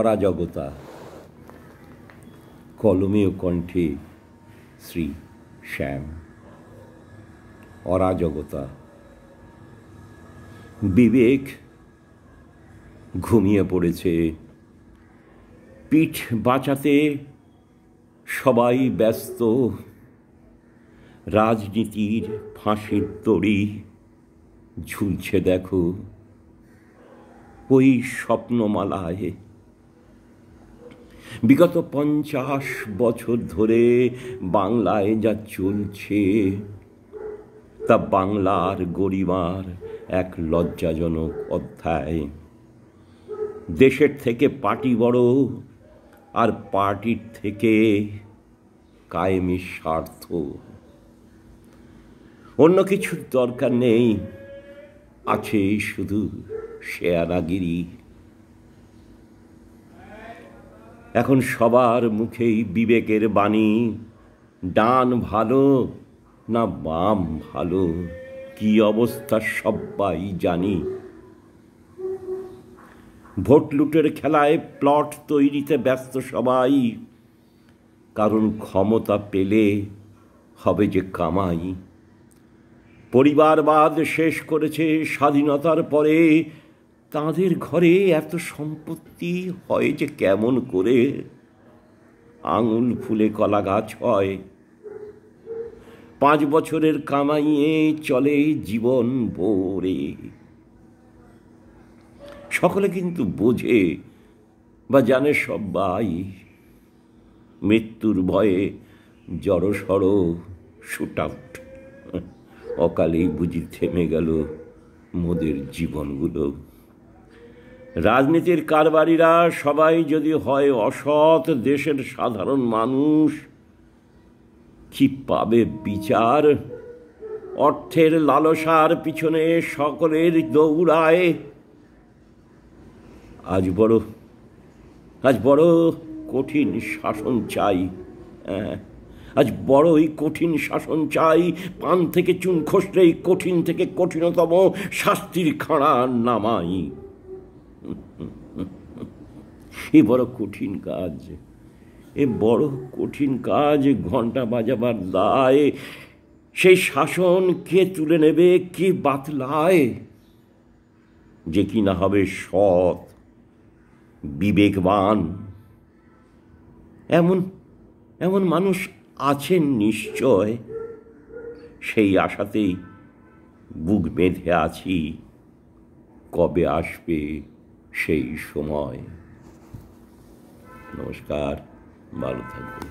অরাজকতা কলমে ও কণ্ঠে শ্রী শ্যাম। অরাজকতা। বিবেক ঘুমিয়ে পড়েছে, পিঠ বাঁচাতে সবাই ব্যস্ত। রাজনীতির ফাঁসির দড়ি ঝুলছে দেখো ওই স্বপ্নমালায়। বিগত 50 বছর ধরে বাংলায় যা চলছে তা বাংলার গরিমার এক লজ্জাজনক অধ্যায়। দেশের থেকে পার্টি বড়, আর পার্টির থেকে কায়েমি স্বার্থ। অন্য কিছুর দরকার নেই, আছে শুধু শেয়ানাগিরি। এখন সবার মুখেই বিবেকের বাণী, ডান ভালো না বাম ভালো কি অবস্থা সবাই জানি। ভোট লুটের খেলায় প্লট তৈরিতে ব্যস্ত সবাই, কারণ ক্ষমতা পেলে হবে যে কামাই। পরিবারবাদ শেষ করেছে স্বাধীনতার পরে, তাদের ঘরে এত সম্পত্তি হয় যে কেমন করে। আঙুল ফুলে কলা গাছ হয়, 5 বছরের কামাইয়ে চলে জীবন ভরে। সকলে কিন্তু বোঝে বা জানে সবাই, মৃত্যুর ভয়ে জড়সড় শুট আউট। অকালেই বুঝি থেমে গেল মোদের জীবনগুলো। রাজনীতির কারবারিরা সবাই যদি হয় অসৎ, দেশের সাধারণ মানুষ কি পাবে বিচার? অর্থের লালসার পিছনে সকলের দৌড়ায়। আজ বড় কঠিন শাসন চাই। আজ বড়ই কঠিন শাসন চাই। পান থেকে চুন খসলেই কঠিন থেকে কঠিনতম শাস্তির খাড়া নামাই। এ বড় কঠিন কাজ, এ বড় কঠিন কাজ। ঘন্টা বাজাবার দায়, সেই শাসন কে তুলে নেবে, কে বাতলায়? যে কিনা হবে সৎ, বিবেকবান। এমন মানুষ আছেন নিশ্চয়, সেই আশাতেই বুক বেঁধে আছি। কবে আসবে সেই সময়? নমস্কার, ভালো থাকবেন।